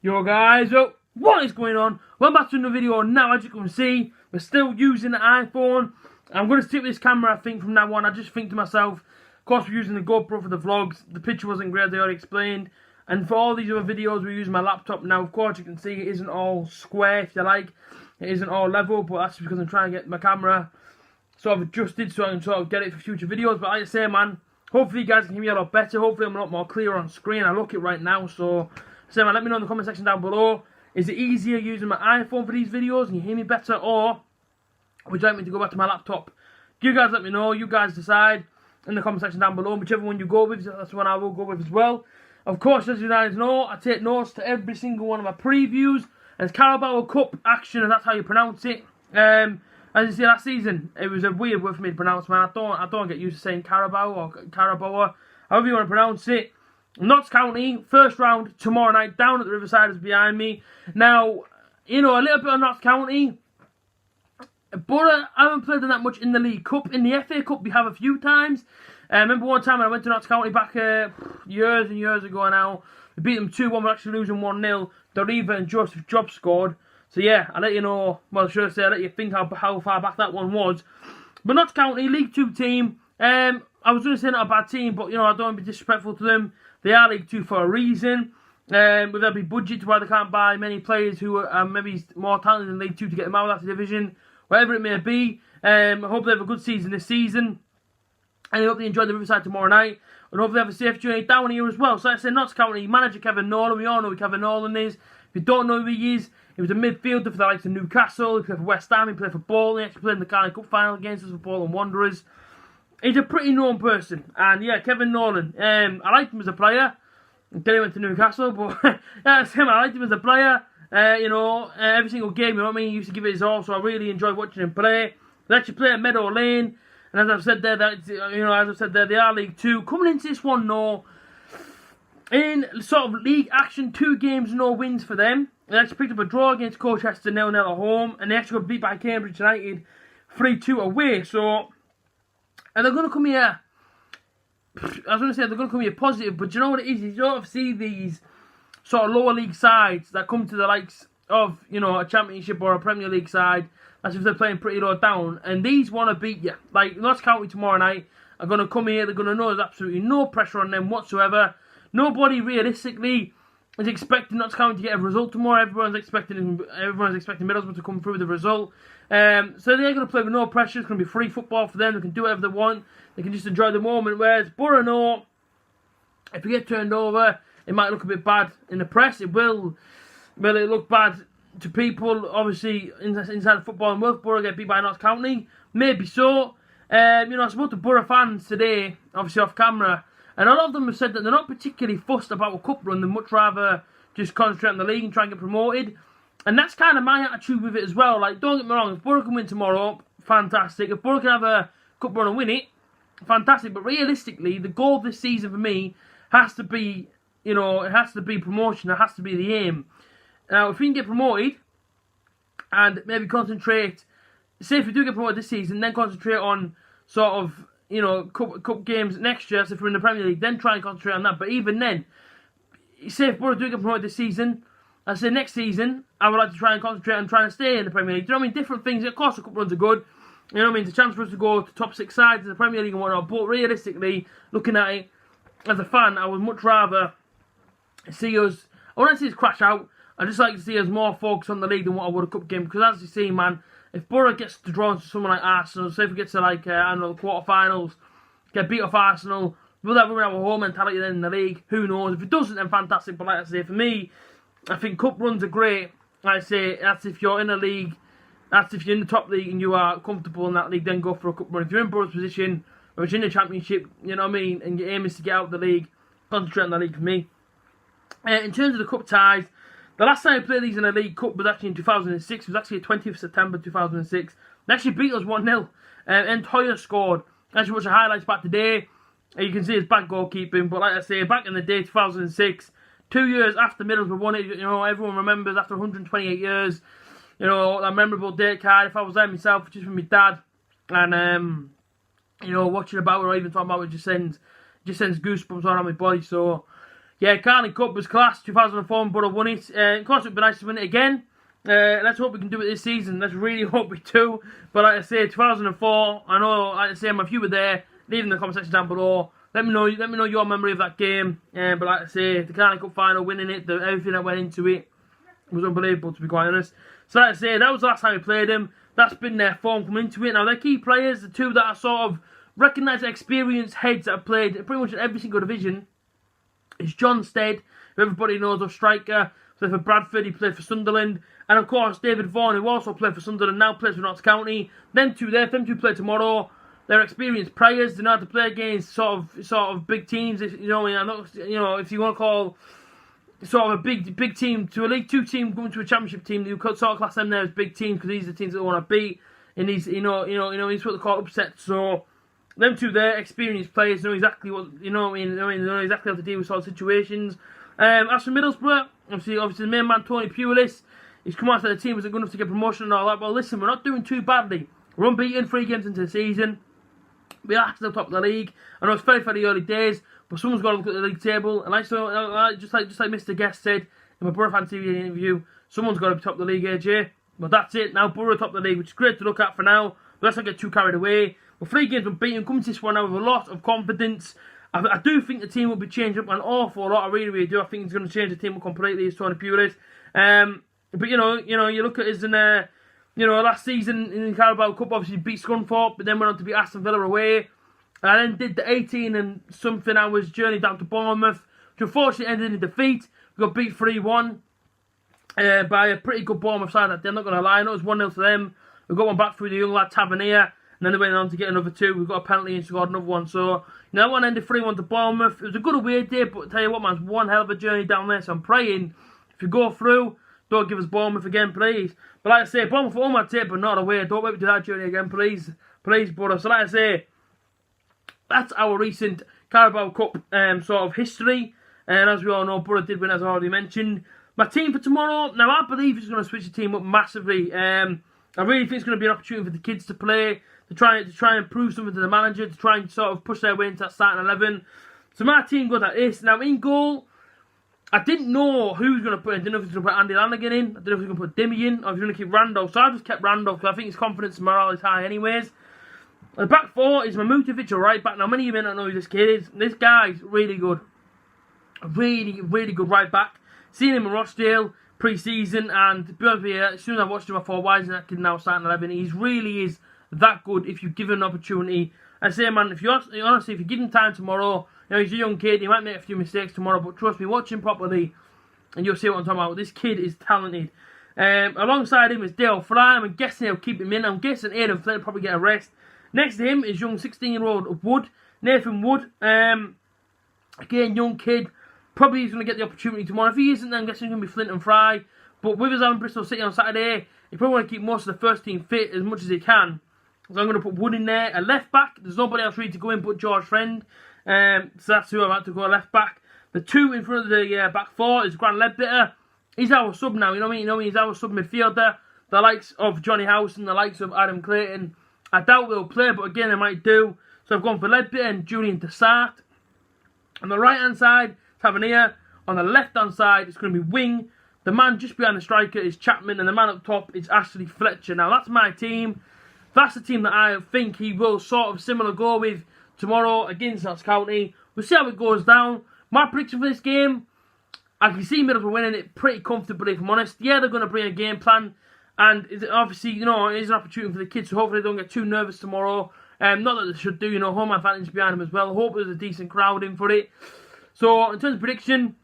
Yo guys, well, what is going on? Welcome back to another video. Now, as you can see, we're still using the iPhone. I'm going to stick with this camera, I think, from now on. I just think to myself, of course, we're using the GoPro for the vlogs. The picture wasn't great, as I already explained. And for all these other videos, we're using my laptop. Now, of course, you can see it isn't all square, if you like. It isn't all level, but that's because I'm trying to get my camera sort of adjusted so I can sort of get it for future videos. But like I say, man, hopefully you guys can hear me a lot better. Hopefully I'm a lot more clear on screen. I look it right now, so man, let me know in the comment section down below. Is it easier using my iPhone for these videos and you hear me better, or would you like me to go back to my laptop? You guys let me know. You guys decide in the comment section down below. Whichever one you go with, that's the one I will go with as well. Of course, as you guys know, I take notes to every single one of my previews. And it's Carabao Cup action, and that's how you pronounce it. As you see, last season, it was a weird word for me to pronounce, man. I don't get used to saying Carabao or Carabao, however you want to pronounce it. Notts County, first round tomorrow night, down at the Riverside is behind me. Now, you know, a little bit of Notts County. Boro, I haven't played them that much in the League Cup. In the FA Cup, we have a few times. I remember one time when I went to Notts County back years and years ago now. We beat them 2-1, we're actually losing 1-0. Doriva and Joseph Job scored. So yeah, I'll let you know, well, should I say, I'll let you think how far back that one was. But Notts County, League 2 team. I was going to say not a bad team, but, you know, I don't want to be disrespectful to them. They are League 2 for a reason. With their big budget to why they can't buy many players who are maybe more talented than League 2 to get them out of that division. Whatever it may be. I hope they have a good season this season. And I hope they enjoy the Riverside tomorrow night. And hopefully they have a safe journey down here as well. So like I said, Notts County, manager Kevin Nolan. We all know who Kevin Nolan is. If you don't know who he is, he was a midfielder for the likes of Newcastle. He played for West Ham. He played for Bolton. He actually played in the Carling Cup final against us for Bolton Wanderers. He's a pretty known person. And yeah, Kevin Nolan. I liked him as a player until he went to Newcastle. But yeah, that's him. I liked him as a player. You know, every single game, you know what I mean? He used to give it his all. So I really enjoyed watching him play. They actually play at Meadow Lane. And as I've said there, they are League 2. Coming into this one, no, in sort of league action, 2 games, no wins for them. They actually picked up a draw against Colchester 0-0 at home, and they actually got beat by Cambridge United 3-2 away. So, and they're going to come here, I was going to say they're going to come here positive, but you know what it is? You don't see these sort of lower league sides that come to the likes of, you know, a Championship or a Premier League side, as if they're playing pretty low down, and these want to beat you. Like Notts County tomorrow night are going to come here, they're going to know there's absolutely no pressure on them whatsoever. Nobody realistically is expecting Notts County to get a result tomorrow. Everyone's expecting Middlesbrough to come through with a result. So they're going to play with no pressure. It's going to be free football for them. They can do whatever they want. They can just enjoy the moment. Whereas Boro, no, if you get turned over, it might look a bit bad in the press. It will. Will it look bad to people, obviously, inside football and Will Boro get beat by Notts County? Maybe so. You know, I spoke to Boro fans today, obviously off camera, and a lot of them have said that they're not particularly fussed about a cup run. They'd much rather just concentrate on the league and try and get promoted. And that's kind of my attitude with it as well. Like, don't get me wrong, if Boro can win tomorrow, fantastic. If Boro can have a cup run and win it, fantastic. But realistically, the goal this season for me has to be, you know, it has to be promotion. It has to be the aim. Now, if we can get promoted and maybe concentrate, say if we do get promoted this season, then concentrate on sort of, you know, cup games next year, so if we're in the Premier League, then try and concentrate on that. But even then, say if Boro do get promoted this season, I say next season, I would like to try and concentrate on trying to stay in the Premier League. Do you know what I mean? Different things. Of course, the cup runs are good. You know what I mean? It's a chance for us to go to top 6 sides in the Premier League and whatnot. But realistically, looking at it, as a fan, I would much rather see us, I want to see us crash out. I'd just like to see us more focused on the league than what I would a cup game. Because as you see, man, if Boro gets to draw into someone like Arsenal, say if we get to like, I don't know, the quarterfinals, get beat off Arsenal, will that ruin our whole mentality then in the league? Who knows? If it doesn't, then fantastic. But like I say, for me, I think cup runs are great. Like I say, that's if you're in a league, that's if you're in the top league and you are comfortable in that league, then go for a cup run. If you're in Boro's position, or if you're in the Championship, you know what I mean, and your aim is to get out of the league, concentrate on the league for me. In terms of the cup ties, the last time I played these in a League Cup was actually in 2006. It was actually 20th September 2006. They actually beat us 1-0. And Toya scored. As you watch the highlights back today, you can see his bad goalkeeping. But like I say, back in the day, 2006, 2 years after Middlesbrough won it, you know, everyone remembers after 128 years, you know, that memorable date card. If I was there myself, just with my dad, and, you know, watching about it or even talking about it just sends goosebumps all around my body. So, yeah, Carling Cup was class. 2004, Boro won it. Of course, it would be nice to win it again. Let's hope we can do it this season. Let's really hope we do. But like I say, 2004, I know, like I say, if you were there, leave in the comment section down below. Let me know your memory of that game. But like I say, the Carling Cup final, winning it, everything that went into it was unbelievable, to be quite honest. So like I say, that was the last time we played them. That's been their form coming into it. Now, their key players, the two that are sort of recognised experienced heads that have played pretty much in every single division, is John Stead, who everybody knows, a striker. Played for Bradford, he played for Sunderland. And of course, David Vaughan, who also played for Sunderland, now plays for Notts County. Them two play tomorrow. They're experienced players. They know how to play against sort of big teams. If you know, if you want to call sort of a big team to a League Two team going to a Championship team, you could sort of class them there as big teams because these are the teams that they want to beat. And these, these what they call upsets. So them two, they're experienced players, know exactly what they know exactly how to deal with sort of situations. As for Middlesbrough, obviously the main man Tony Pulis, he's come out to the team, was it good enough to get promotion and all that? Well, listen, we're not doing too badly. We're unbeaten 3 games into the season. We're actually top of the league. I know it's very, very early days, but someone's got to look at the league table. And just like Mr. Guest said in my Boro Fan TV interview, someone's got to be top of the league, AJ. But that's it. Now Boro top of the league, which is great to look at for now. But let's not get too carried away. We're 3 games unbeaten, coming to this one now with a lot of confidence. I do think the team will be changed up an awful lot. I really, really do. I think he's going to change the team up completely, as Tony Pulis. But you look at his last season in the Carabao Cup, obviously beat Scunthorpe, but then went on to beat Aston Villa away. And then did the 18 and something hours journey down to Bournemouth, which unfortunately ended in defeat. We got beat 3-1 by a pretty good Bournemouth side. I'm not going to lie, I know it was 1-0 to them. We got one back through the young lad Tavernier, and then they went on to get another 2. We got a penalty and scored another one. So that one ended 3-1 to Bournemouth. It was a good away day, but I tell you what, man, it's one hell of a journey down there. So I'm praying, if you go through, don't give us Bournemouth again, please. But like I say, Bournemouth for all my tape, but not away. Don't let me do that journey again, please. Please, Boro. So like I say, that's our recent Carabao Cup sort of history. And as we all know, Boro did win, as I already mentioned. My team for tomorrow, now I believe he's going to switch the team up massively. I really think it's going to be an opportunity for the kids to play, to try and prove something to the manager, to try and sort of push their way into that starting 11. So my team goes like this. Now in goal, I didn't know who was going to put in. I didn't know if he was going to put Andy Lanigan in. I didn't know if he was going to put Dimmy in, or if he was going to keep Randolph. So I just kept Randolph because I think his confidence and morale is high anyways. The back 4 is Mamutovic, a right back. Now many of you may not know who this kid is. This guy's really good. Really, really good right back. Seen him in Rochdale pre-season, and to be honest with you, as soon as I watched him, I thought, why isn't that kid now starting 11? He really is that good if you give him an opportunity. I say, man, if you honestly, if you give him time tomorrow, he's a young kid, he might make a few mistakes tomorrow, but trust me, watch him properly, and you'll see what I'm talking about. This kid is talented. Alongside him is Dale Fry. I'm guessing he'll keep him in. I'm guessing Aidan Flynn will probably get a rest. Next to him is young 16-year-old Wood, Nathan Wood. Again, young kid. Probably he's going to get the opportunity tomorrow. If he isn't, then I'm guessing it's going to be Flint and Fry. But with us having Bristol City on Saturday, he probably want to keep most of the first team fit as much as he can. So I'm going to put Wood in there. A left back, there's nobody else really to go in but George Friend. So that's who I've had to go left back. The 2 in front of the back 4 is Grant Ledbetter. He's our sub now, you know what I mean? He's our sub midfielder. The likes of Johnny House and the likes of Adam Clayton. I doubt they'll play, but again, they might do. So I've gone for Ledbetter and Julian to start. On the right-hand side, Tavernier. On the left-hand side, it's going to be Wing. The man just behind the striker is Chapman, and the man up top is Ashley Fletcher. Now, that's my team. That's the team that I think he will sort of similar go with tomorrow against Notts County. We'll see how it goes down. My prediction for this game, I can see Middlesbrough winning it pretty comfortably, if I'm honest. Yeah, they're going to bring a game plan, and obviously, it is an opportunity for the kids, so hopefully they don't get too nervous tomorrow. Not that they should do, home advantage behind them as well. I hope there's a decent crowd in for it. So, in terms of prediction,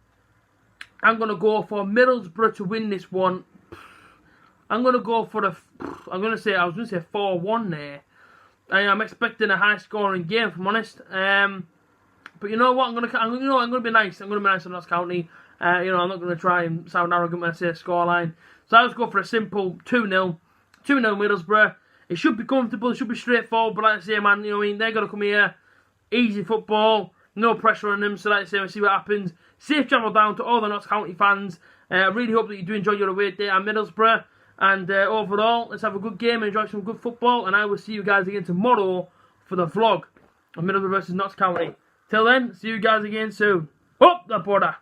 I'm going to go for Middlesbrough to win this one. I'm going to go for I was going to say 4-1 there. I'm expecting a high-scoring game, if I'm honest. But you know what? I'm going to be nice. I'm going to be nice on Notts County. I'm not going to try and sound arrogant when I say a scoreline. So I'll just go for a simple 2-0. 2-0 Middlesbrough. It should be comfortable. It should be straightforward. But like I say, man, they're going to come here. Easy football. No pressure on them. So like I say, we'll see what happens. Safe travel down to all the Notts County fans. I really hope that you do enjoy your away day at Middlesbrough. And overall, let's have a good game and enjoy some good football. And I will see you guys again tomorrow for the vlog of Middlesbrough versus Notts County. Till then, see you guys again soon. Up the border.